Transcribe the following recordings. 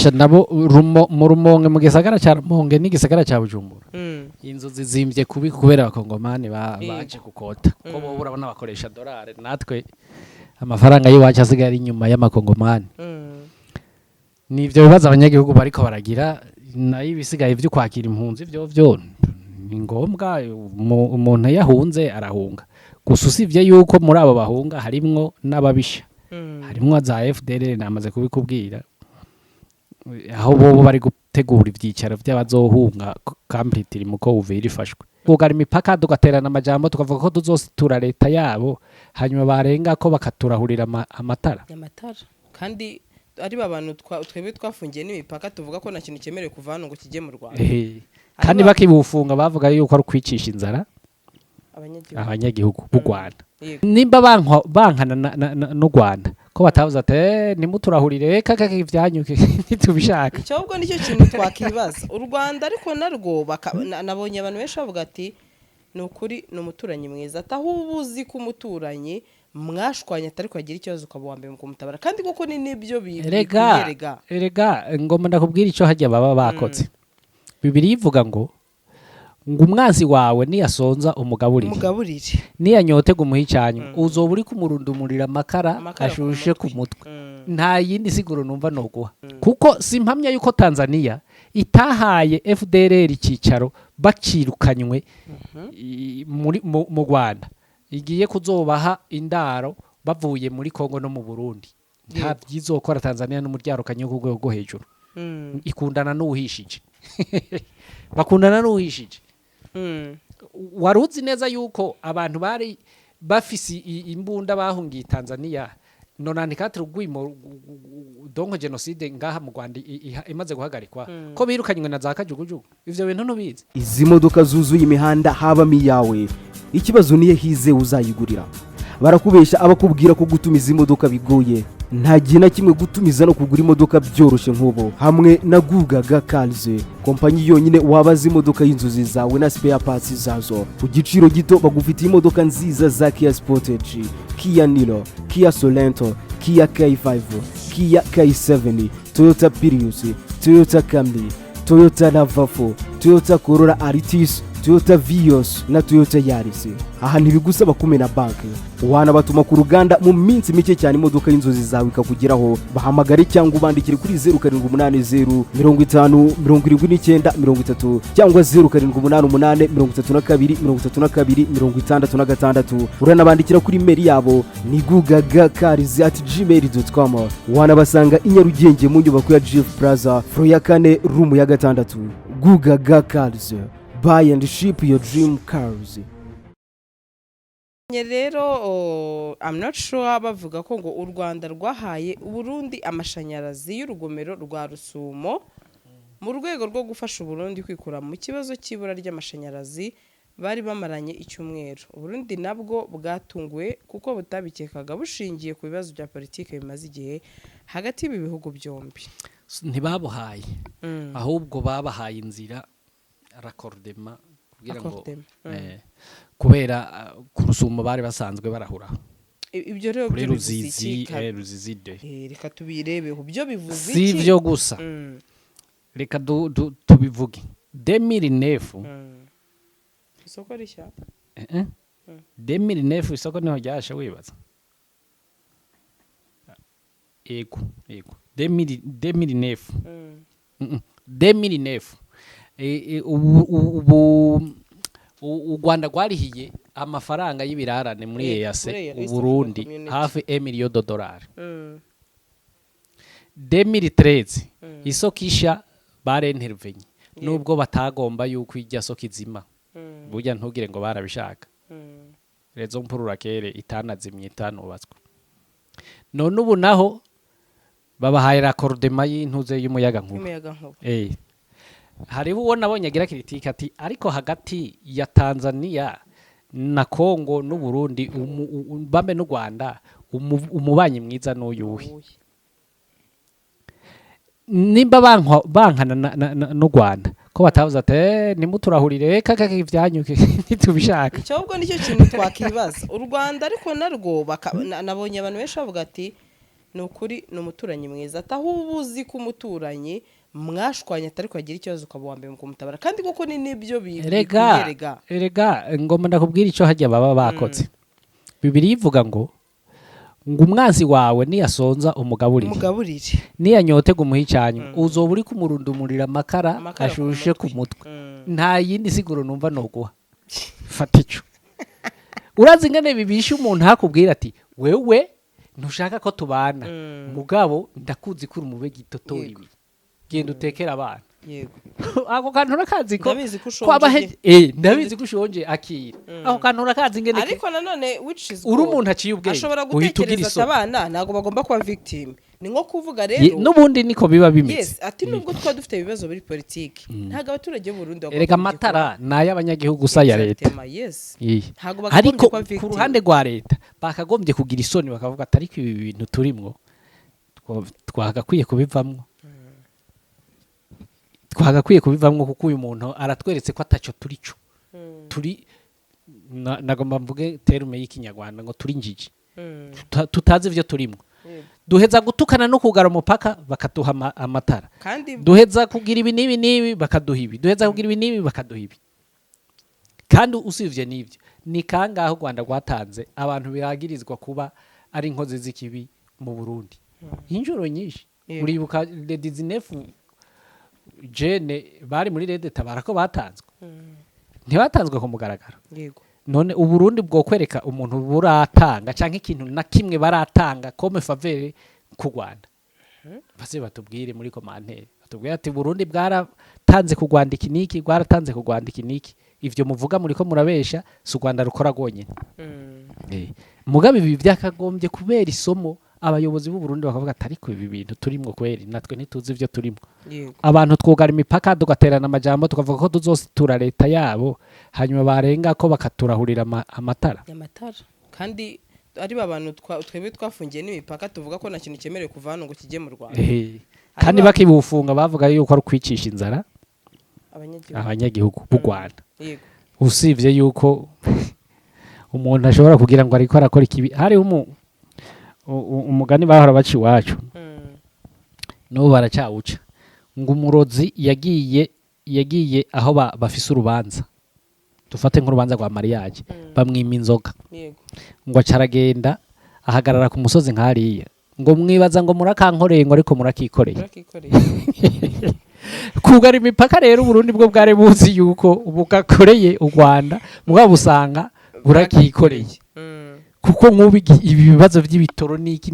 nabo mu Rumonge mu gisagara cya Rumonge n'igisagara cya Bujumbura inzu zizimbye kubera abakongomani baje gukota ko bo urabona bakoresha dolari natwe amafaranga y'iwacu asigaye ari inyuma y'amakongomani nivyo bibaza abanyagihugu bariko baragira nayo ibisigaye byo kwakira impunzi byo ni ngombwa umuntu yahunze arahunga gusa usivye yuko muri abo bahunga harimwo n'ababisha harimwo za FDL namaze kubikubwira aho bo bari gutegura ivyicaro by'abazohunga completely muko uvira ifashwe kugara imipaka tugaterana amajambo tukavuga ko tuzositura leta yabo hanyuma barenga ko bakaturahurira amatara kandi ari babantu twebwe twafungiye n'imipaka tuvuga ko nta kintu cyemerewe kuva hano ngo kijye mu Rwanda kandi bakibufunga bavuga yuko ari kwicisha inzara abanyagihugu b'u Rwanda nimba bankana no Rwanda ko batavuze ate nimuturahurire kakaka ivyanyuke ntitubishaka icyo ubwo nicyo kintu twakibaza u Rwanda ariko narwo nabonye abantu benshi bavuga ati nukuri n'umuturanyi mwiza ataho ubuzi ku muturanyi mwashwanya atari kwagira ikibazo ukabwambe mu kumutabara kandi koko ni nibyo erega ngomba ndakubwira ico hajya baba bakotse Bibiri ivuga ngo umwanzi wawe niyasonza umugaburire niyanyote gumuhicanye uzoba uri kumurundumurira amakara ashushe ku mutwe nta yindi siguro numva noguha kuko simpamya yuko Tanzania itahaye FDLR icicaro bacirukanywe mu Rwanda igiye kuzobaha indaro bavuye muri Kongo no mu Burundi nta byizokora Tanzania n'umuryarukanye ku rwego hejuru ikundana n'uhishije bakundana n'uhishije waruzi neza yuko abantu bari bafisi imbunda bahungiye Tanzania nonandikatira ugwimo donko genocide ngaha mu Rwanda imaze guhagarikwa ko birukanywe na za kajugujugu ivyo bintu ntubizi izi modoka zuzuye imihanda haba miyawe ikibazo niye hize uzayigurira barakubesha abakubwira ko gutumiza imodoka bigoye nta gina kimwe gutumiza no kugura imodoka byoroshye nk'ubo hamwe na Gugaga Cars kompanyi yonyine wabaza imodoka y'inzozi zawe na spare parts zazo ku giciro gito bagufitiye imodoka nziza za Kia Sportage, Kia Niro, Kia Sorento, Kia K5, Kia K7, Toyota Prius, Toyota Camry, Toyota RAV4, Toyota Corolla Altis, Toyota Vios na Toyota Yaris. Aha ntibigusaba kumena banki wana batuma ku ruganda mu minsi mike cyane imodoka y'inzozi zawe ikakugeraho bahamagare cyangwa ubandikire kuri 0780 50 79 30 cyangwa 0788 32 66 uranabandikira kuri mail yabo ni gugagacars@gmail.com wana basanga inyarugenge mu nyubako ya Jeff Plaza floor ya 4 room ya 6 Gugaga Cars. Buy and ship your dream cars. Rero I'm not sure bavuga ko ngo u Rwanda rwahaye Burundi amashanyarazi y'urugomero rwa Rusumo mu rwego rwo gufasha Burundi kwikura mu kibazo cy'ibura ry'amashanyarazi bari bamaranye icyumweru. Burundi nabwo bwatunguwe kuko butabikekaga bushingiye ku bibazo bya politike bimaze igihe hagati y'ibi bihugu byombi. Ntibabuhaye ahubwo babahaye inzira rakordema kugira ngo kubera ku Rusumo bari basanzwe barahura ibyo rero ruzizide reka tubirebeho byo bivuze iki sivyo gusa reka tubivuge 2009 isoko rishya 2009 isoko niho ryasha wibaza ego 2009 u Rwanda rwarihiye amafaranga y'ibirarane muri Yose Burundi hafi $1 million. 2013 isokisha barentervenye nubwo batagomba yuko ijya sokizima burya ntugire ngo barabishaka rezo mpurura kere itanazimye itanubatswe none ubu naho babahaye rakordema y'intuze y'umuyaga nkuba hariho uwo nabonye agira kritika ati ariko hagati ya Tanzania na Kongo n'u Burundi bambe n'u Rwanda umubanyi mwiza n'uyuhe nimba bankana n'u Rwanda ko batavuze ate nimuturahurire kakaka ivyanyuke ntitubishaka icyo ubwo nicyo kintu twakibaza u Rwanda ariko narwo nabonye abantu benshi bavuga ati ni ukuri ni umuturanyi mwiza ataho uba uzi ko umuturanyi mwashwanya atari kwagira ikibazo ukaba wa mbere mu kumutabara kandi koko ni nibyo erega ngomba ndakubwira icyo hajya baba bakotse Bibiliya ivuga ngo umwanzi wawe niyasonza umugaburire niyanyotega umuha icyanyu uzoba uri kumurundumurira amakara ashushe ku mutwe nta yindi siguro numva noguha fata ico urazi ingene bibisha umuntu hakubwira ati wewe ntushaka ko tubana mugabo ndakuzi kuri umube gitotora ibi genda utekera abana yego ako kantu urakazi ko ndabizi ko ushonje ndabizi ko ushonje akira ako kantu urakazi ingene ariko nanone which is uri umuntu aciye ubwenge ashobora gutekereza abana ntago bagomba kuba victim ni nko kuvuga rero n'ubundi niko biba bimeze yes ati nubwo twa dufite ibibazo muri politiki ntago abaturage b'u Burundi erega amatara nayo abanyagihugu gusa ya leta yes ariko ku ruhande rwa leta bakagombye kugira isoni bakavuga atari ko ibi bintu turimwo twagakwiye kubivamwo kuko uyu muntu aratweretse ko ataco turico turi nagomba mvuge terume y'ikinyarwanda ngo turi njiji tutazi ivyo turimwo duheza gutukana no kugara umupaka bakatuha amatara duheza kugira ibi n'ibi bakaduha ibi duheza kugira ibi n'ibi bakaduha ibi kandi usivye n'ivyo ni kangaho Rwanda rwatanze abantu biragirizwa kuba ari inkozi z'ikibi mu Burundi injuro nyinshi uribuka le 19 jene bari muri leta barako batanzwe ntibatanzwe ku mugaragaro yego none uburundi bwo kwereka umuntu buratanga canke ikintu na kimwe baratanga comme faveur ku Rwanda base batubwire muri commentaire batubwire ati Burundi bwaratanze ku Rwanda ikiniki bwaratanze ku Rwanda ikiniki ivyo muvuga muri ko murabesha su Rwanda rukora gonyene mugabe ibi byakagombye kubera isomo abayobozi b'u Burundi bakavuga atari ko ibi bintu turimwo kweri natwe ntituzi ivyo turimo abantu twogara imipaka tugaterana amajambo tukavuga ko tuzositura leta yabo hanyuma barenga ko bakaturahurira amatara kandi ari babantu twebwe twafungiye n'imipaka tuvuga ko nta kintu cyemerewe kuva hano ngo kijye mu Rwanda kandi bakibufunga bavuga yuko ari kwicisha inzara abanyagihugu b'u Rwanda usivye yuko umuntu ashobora kugira ngo ariko arakora ikibi hari umugani bahora baci wacu no baracawuca ngo umurozi yagiye aho bafise urubanza dufate nk'urubanza rwa mariage bamwima inzoga ngo acaragenda ahagarara ku musozi nkariya ngo mwibaza ngo murakankoreye ngo ariko murakikoreye kugara imipaka rero Burundi bwo bware buzi yuko ubugakoreye u Rwanda mugabo usanga burakikoreye kuko nk'ubi ibi bibazo by'ibitoro niki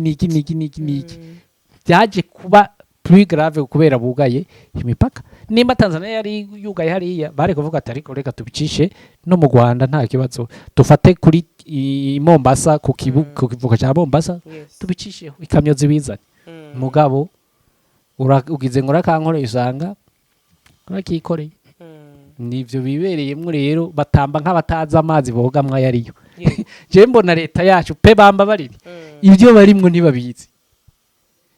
byaje kuba plus grave kubera bugaye imipaka nimba Tanzania yari yugaye hariya bare kuvuga ati ariko reka tubicishe no mu Rwanda nta kibazo dufate kuri Mombasa ku kivuka cya Mombasa tubicishe ikamyo zibizanye mugabo ugize ngo rakankoreye usanga urakikoreye nivyo bibereyemwe rero batamba nk'abataza amazi bogamwa yariyo je mbona leta yacu pe bamba bariri ibyo barimwe ntibabizi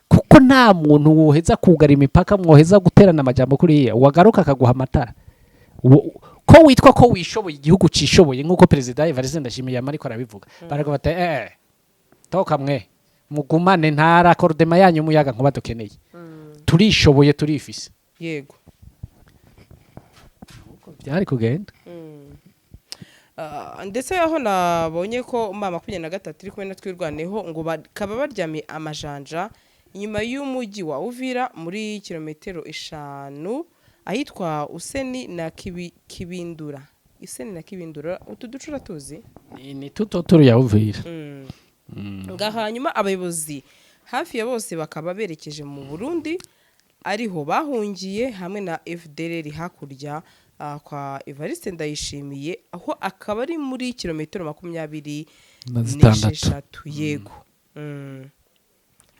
kuko nta muntu woheza kugara imipaka mwoheza guterana amajambo kuriya wagaruka akaguha amatara ko witwa ko wishoboye igihugu cishoboye nkuko president Evariste Ndashimiye amariko arabivuga barago bata toka mwe mugumane ntara akordema yanyu muyaga nkuba dukeneye turishoboye turifise yego byari kugenda ndetse aho nabonye ko mama 23 iri kumwe natwirwaneho ngo bakaba baryamiye amajanja inyuma y'umujyi wa Uvira muri kilometero 5 ahitwa Useni na Kibindura Useni na Kibindura utuducura tuzi ni tutoturu ya Uvira ngahanyuma abayobozi hafi ya bose bakaba berekeje mu Burundi ariho bahungiye hamwe na FDLR hakurya kwa Evariste Ndayishimiye aho akaba ari muri kilometero 26 yego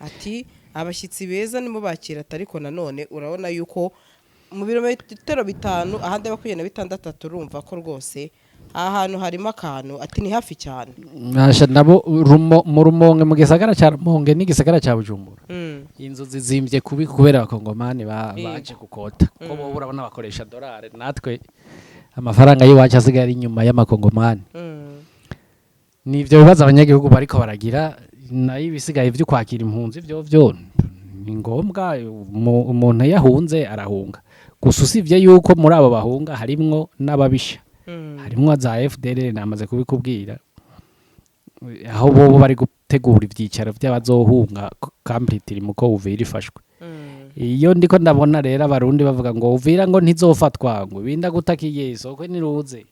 ati abashyitsi beza nimo bakira ariko nanone urabona yuko mu birometero 5 ahandi bakuyena 6 urumva ko rwose ahantu harimo akantu ati ni hafi cyane nasha nabo mu rumonge mu gisagara cya Rumonge n'igisagara cya Bujumbura inzu zizimbye kubera abakongomani baje gukota ko bo urabona bakoresha dolari natwe amafaranga yiwacu asigaye inyuma y'amakongomani nivyo bibaza abanyagihugu bariko baragira nayo ibisigaye byo kwakira impunzi byo ni ngombwa umuntu yahunze arahunga gusa usibye yuko muri abo bahunga harimwo n'ababisha harimwo za FDL namaze kubikubwira aho bo bari gutegura ibyicaro by'abazohunga complete muko uvira ifashwe iyo ndiko ndabona rero abarundi bavuga ngo uvira ngo ntizofatwa ngo binda gutakiye isoko niruze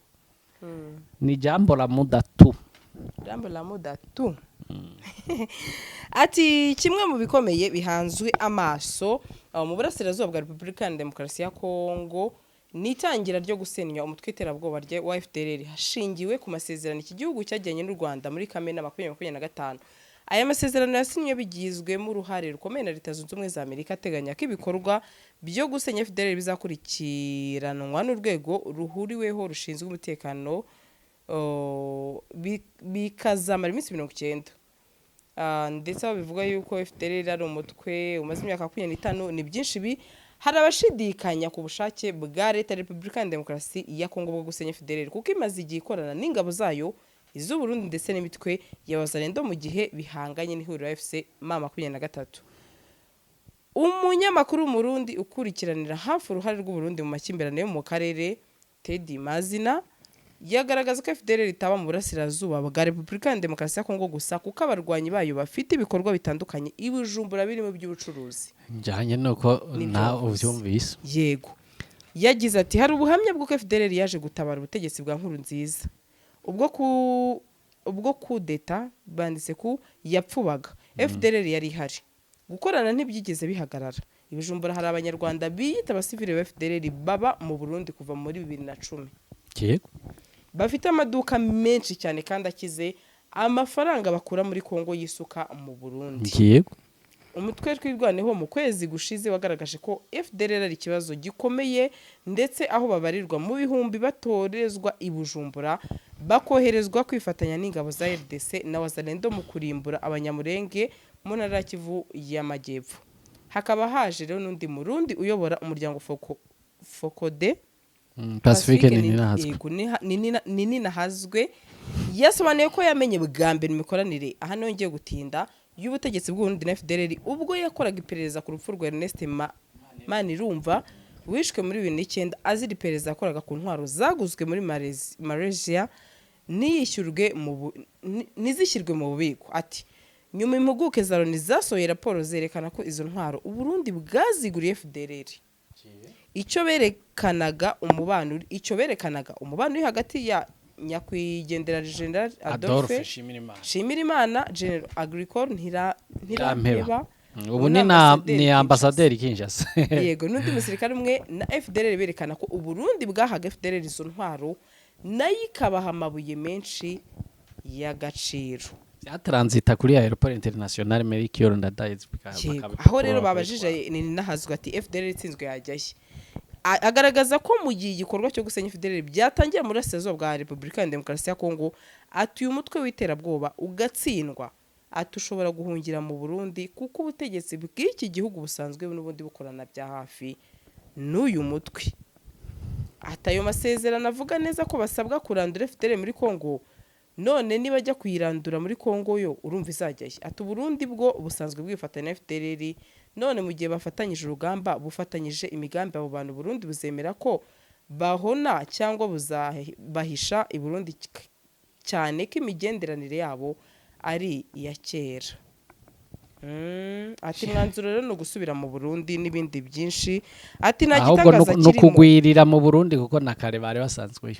ni jambo la muda tu ati kimwe mu bikomeye bihanzwe amaso mu burasirazuba bwa Repubulika ya Demokarasi ya Kongo nitangira ryo gusenya umutwe iterabwoba wa FDLR hashingiwe ku masezerano iki gihugu cyajyanye n'u Rwanda muri Kamena 2025. Aya masezerano yasinywe bigizwemo uruhare rukomeye na Leta Zunze Ubumwe za Amerika ateganya ko ibikorwa byo gusenya FDLR bizakurikiranwa n'urwego ruhuriweho rushinzwe umutekano bikazamara iminsi 90. Ndetse babivuga yuko FDLR ari umutwe umaze imyaka 25 ni byinshi hari abashidikanya ku bushake bwa Leta ya Repubulika ya Demokarasi ya Kongo bwo gusenya FDLR kuko imaze igihe ikorana n'ingabo zayo iz'u Burundi ndetse n'imitwe y'abazalendo mu gihe bihanganye n'ihuriro FC M23. Umunyamakuru w'umurundi ukurikiranira hafi uruhare rw'u Burundi mu makimbirane yo mu karere Teddy Mazina yagaragaza ko FDLR itaba mu burasirazuba bwa Repubulika ya Demokarasi ya Kongo gusa kuko abarwanyi bayo bafite ibikorwa bitandukanye ibujumbura birimo by'ubucuruzi njanye nuko na uvyumvise yego yagize ati hari ubuhamya bwo FDLR yaje gutabara ubutegetsi bwa nkuru nziza ubwo kudeta banditse ku yapfubaga FDLR yari ihari gukorana ntibyigeze bihagarara ibujumbura hari abanyarwanda biyita abasivile ba FDLR baba mu Burundi kuva muri 2010 yego bafite amaduka menshi cyane kandi akize amafaranga bakura muri Kongo yisuka mu Burundi yego umutwe twirwaneho mu kwezi gushize wagaragaje ko FDLR ari ikibazo gikomeye ndetse aho babarirwa mu bihumbi batorezwa ibujumbura bakoherezwa kwifatanya n'ingabo za RDC na wazalendo mu kurimbura abanyamurenge mu ntara ya Kivu y'Amajyepfo. Hakaba haje rero n'undi murundi uyobora umuryango Fokode Pacifique nini nahazwe yasobanuye ko yamenye bwa mbere imikoranire aha nongeye gutinda y'ubutegetsi bw'Uburundi na FDLR ubwo yakoraga iperereza ku rupfu rwa Ernest Manirumva wishwe muri 2009 azira iperereza yakoraga ku ntwaro zaguzwe muri Malaysia nizishyirwe mu bubiko. Ati nyuma impuguke za Loni zasohoye raporo zerekana ko izo ntwaro Uburundi bwaziguriye FDLR icyo berekanaga umubano uri hagati ya nyakwigendera General Adolphe Shimirimana General Agricole Ntirampeba ubu ni ambassadeur Kinshasa yego n'undi musirikare umwe na FDLR berekana ko Uburundi bwahaga FDLR izo ntwaro nayo ikabaha amabuye menshi y'agaciro yatransita kuri aeroport international Melchior Ndadaye aho rero babajije ni nahazwe ati FDLR itsinzwe yajyaye agaragaza ko mu gihe igikorwa cyo gusenya FDLR byatangiye muri Burasirazuba bwa Repubulika ya Demokarasi ya Kongo ati uyu mutwe w'iterabwoba ugatsindwa atushobora guhungira mu Burundi kuko ubutegetsi bw'iki gihugu busanzwe n'ubundi bukorana bya hafi n'uyu mutwe. Atayo masezerano avuga neza ko basabwa kurandura FDLR muri Kongo none nibajya kuyirandura muri Kongo yo urumva izajyaye. Ati Burundi bwo busanzwe bwifatanya na FDLR none mu gihe bafatanyije urugamba bufatanyije imigambi abo bantu Burundi buzemera ko bahona cyangwa buzabahisha i Burundi cyane ko imigenderanire yabo ari iya kera. Ati mwanzuro rero no gusubira mu Burundi n'ibindi byinshi. Ati nta gitangaza kirimo no kugwirira mu Burundi kuko nakare bari basanzwe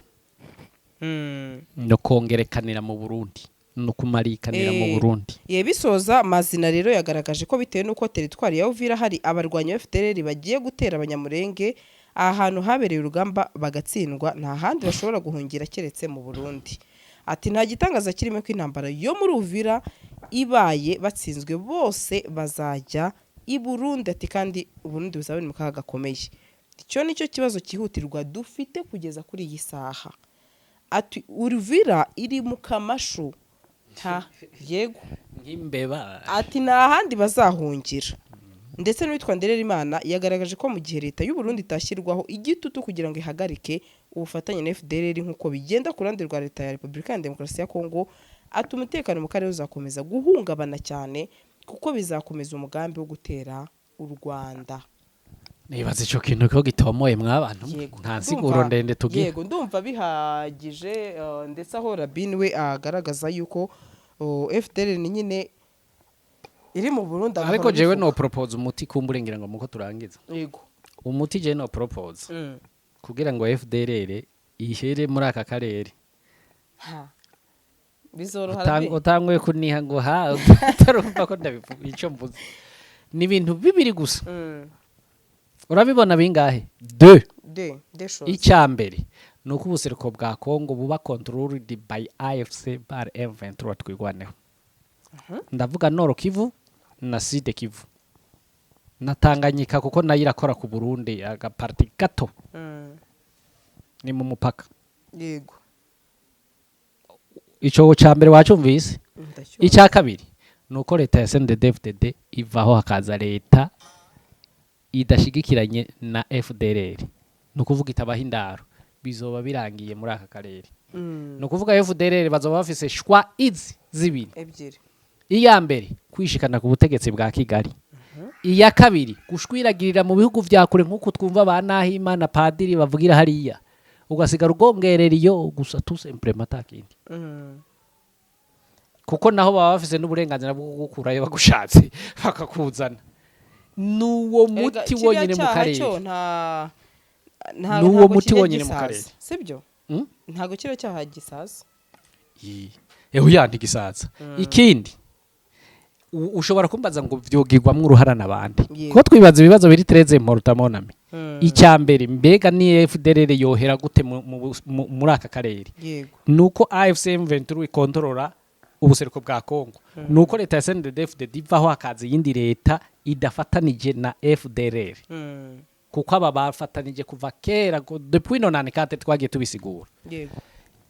no kongerekanira mu Burundi no kumarikanira mu Burundi. Bisoza Mazina rero yagaragaje ko bitewe nuko teritwari ya Uvira hari abarwanyi ba FDLR bagiye gutera abanyamurenge ahantu habereye urugamba bagatsindwa nta handi bashobora guhungira keretse mu Burundi. Ati nta gitangaza kirimo ko intambara yo muri Uvira ibaye batsinzwe bose bazajya i Burundi. Ati kandi Burundi buzabona mu kaga gakomeye. Icyo nicyo kibazo kihutirwa dufite kugeza kuri iyi saha. Ati Uvira iri mu kamashu yego nk'imbeba. Ati nta handi bazahungira. Ndetse n'uwitwa Ndererimana yagaragaje ko mu gihe leta y'u Burundi itashyirwaho igitutu kugira ngo ihagarike ubufatanye na FDLR nk'uko bigenda ku ruhande rwa leta ya Repubulika ya Demokarasi ya Kongo ati umutekano mu karere uzakomeza guhungabana cyane kuko bizakomeza umugambi wo gutera u Rwanda. nibaza ico kintu ko gitomoye mwabantu nta nsiguro ndende tugiye. Yego ndumva bihagije ndetse aho Rabin we agaragaza yuko FDL ni nyine iri mu Burundi. Ariko jewe no propose umuti kumburengira ngo muko turangiza. Yego umuti je no propose kugira ngo FDL ihere muri aka karere bizoroha utangwe kuniha ngo ha tarumva ko ndabivuga ico mvuze ni ibintu bibiri gusa. Urabibona bingahe 2 icyambere nuko ubuseruko bwa Kongo buba controlled by AFC par M23 twigwaneho. Ndavuga Nord Kivu na Sud Kivu na Tanganyika kuko nayo irakora ku Burundi agaparti gato ni mu mupaka. Yego ico cyambere wacumvise. Icya kabiri nuko leta ya CNDD-FDD ivaho hakaza leta idashigikiranye na FDLR. Nukuvuga itabaha indaro bizoba birangiye muri aka karere. Nukuvuga FDLR bazoba bafise shwa izi zibiri. Iya mbere kwishikana ku butegetsi bwa Kigali. Iya kabiri gushwiragirira mu bihugu vya kure nkuko twumva banahima na padiri bavugira hariya. Ugasigara ugongerera iyo gusa tout simplement takindi. Kuko naho baba bafise n'uburenganzira bwo gukurayo bagushatse bakakuzana. Nuwo muti wonyine mu karere. Nuwo muti wonyine mu karere. Sibyo? Ntago kiro cyaha gisaza. Eho yandi gisaza. Ikindi ushobora kumbaza ngo vyogirwamwe uruhara nabandi. Ko twibaza ibibazo biri 13 mu rutamonami. Icyambere mbega ni FDLR yohera gute muri aka karere. Nuko AFC M23 ikontorora ubuseruko bwa Kongo. Nuko leta ya CNDD-FDD ivaho hakaza yindi leta idafatanije na FDLR. Kuko aba bafatanije kuva kera depuis 94 twagiye tubisigura.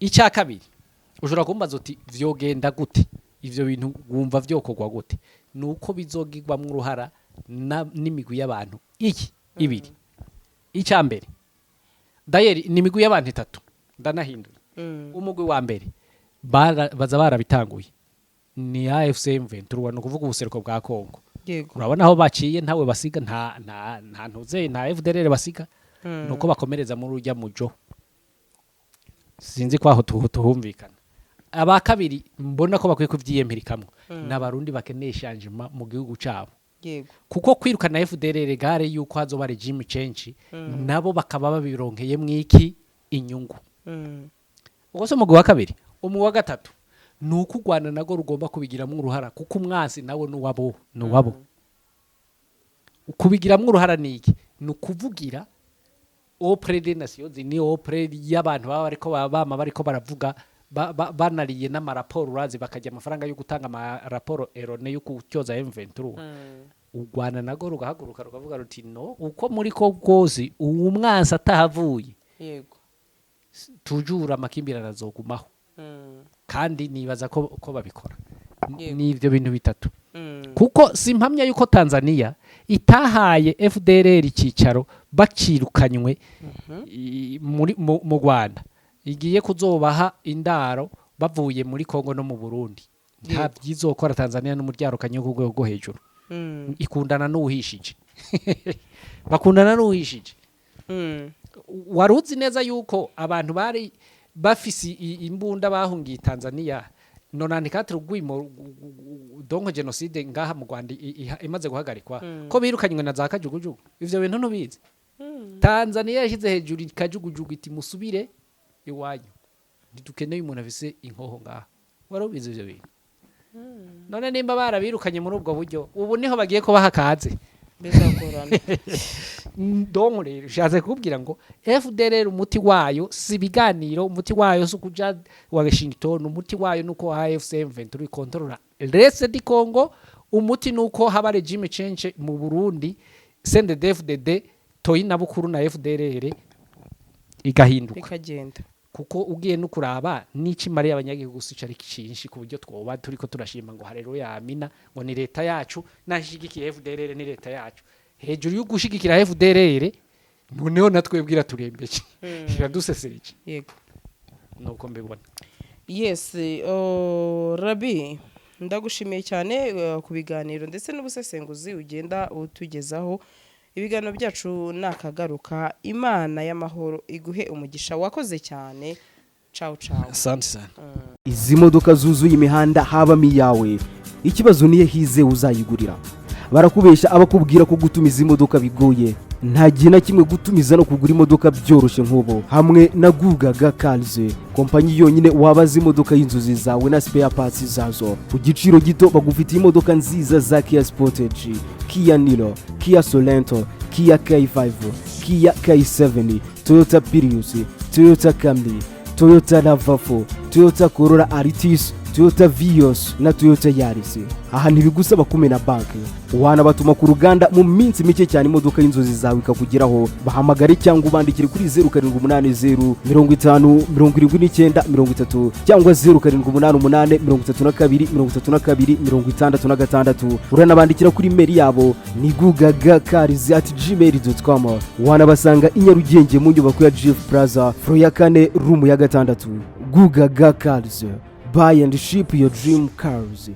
Icya kabiri ushobora kumbaza uti vyogenda gute ivyo bintu wumva vyokogwa gute. Nuko bizogirwa mu ruhara n'imigwi y'abantu iki ibiri. Icyambere dayeri ni imigwi y'abantu 3 ndanahindura. Umugwi wa mbere baza barabitanguye ni AFC M23 no kuvuga ubuseruko bwa Kongo. Urabona aho baciye ntawe basiga nta ntuze nta FDLR basiga nuko bakomereza muri urya mujo. Sinzi kwaho tuhumvikana. Aba kabiri mbona ko bakwiye kuvyiyempirikamwe n'abarundi bakeneye changement mu gihugu cyabo. Kuko kwirukana FDLR gare yuko hazoba regime change nabo bakaba babironkeye mwiki inyungu. Ubwo mu wa kabiri umugwi wa gatatu nuko Rwanda nago rugomba kubigiramo uruhara kuko umwansi nawe nuwabo. Kubigiramo uruhara niki nukuvugira auprès des nations ni auprès y'abantu baba ariko bama bariko baravuga banariye n'amaraporo urazi bakajya amafaranga yo gutanga amaraporo erone yo kutyoza M23. U Rwanda nago rugahaguruka rukavuga ruti no uko muri ko bwose umwansi atahavuye tujura amakimbirana azogumaho. Kandi nibaza ko babikora ni ivyo bintu bitatu. Kuko simpamya yuko Tanzania itahaye FDLR icicaro bacirukanywe mu Rwanda igiye kuzobaha indaro bavuye muri Kongo no mu Burundi. Nta byizokora Tanzania n'umuryarukanye ku rwego hejuru. Ikundana n'uhishije. Bakundana n'uhishije. Waruzi neza yuko abantu bari bafisi imbunda bahungiye Tanzania 94 rugwimo donko genocide ngaha mu Rwanda imaze guhagarikwa ko birukanywe na za kajugujugu. Ivyo bintu ntubizi. Tanzania yashize hejuru kajugujugu iti musubire iwanyu. Ntidukeneye umuntu afise inkoho ngaha. Warubizi ivyo bintu. None nimba barabirukanye muri ubwo buryo ubu niho bagiye ko bahakaze. Bizakorana. Donko rero shaze kubwira ngo FDLR umuti wayo si biganiro, umuti wayo sukuja wa Washington, umuti wayo nuko AFC M23 controller reste di Congo, umuti nuko haba regime change mu Burundi CNDD-FDD toyina bukuru na FDLR igahinduka ikagenda. Kuko ugiye no kuraba nici mari abanyagihugu sicari cyinshi ku buryo twoba turiko turashima ngo haleluya amina ngo ni leta yacu nashigikiye FDLR ni leta yacu. Hejuru yo gushigikira FDLR noneho natwebwira turembeje. Iradusesereje. Yego. Nuko mbibona. Yes, Rabi, ndagushimiye cyane ku biganiro ndetse n'ubusesenguzi ugenda utugezaho. Ibiganiro byacu nakagaruka. Imana y'amahoro iguhe umugisha. Wakoze cyane. Ciao ciao. Asante sana. Izi modoka zuzuye imihanda habamo iyawe, ikibazo niye hize uzayigurira. Barakubesha abakubwira ko gutumiza imodoka bigoye. Nta gihe na kimwe gutumiza no kugura imodoka byoroshye nk'ubu. Hamwe na Gugaga Cars, kompanyi yonyine wabaza imodoka y'inzozi zawe na spare parts zazo ku giciro gito. Bagufitiye imodoka nziza za Kia Sportage, Kia Niro, Kia Sorento, Kia K5, Kia K7, Toyota Prius, Toyota Camry, Toyota RAV4, Toyota Corolla Altis, Toyota Vios na Toyota Yaris. Aha ntibigusaba kumena banki, wanabatuma ku ruganda mu minsi mike cyane imodoka y'inzozi zawe ikakugeraho. Bahamagare cyangwa ubandikire kuri 0780 50 79 30 cyangwa 0788 32 66. Uranabandikira kuri mail yabo ni gugagacars@gmail.com. Wanabasanga i Nyarugenge mu nyubako ya Jeff Plaza floor ya 4 room ya 6. Gugaga Cars, buy and ship your dream cars.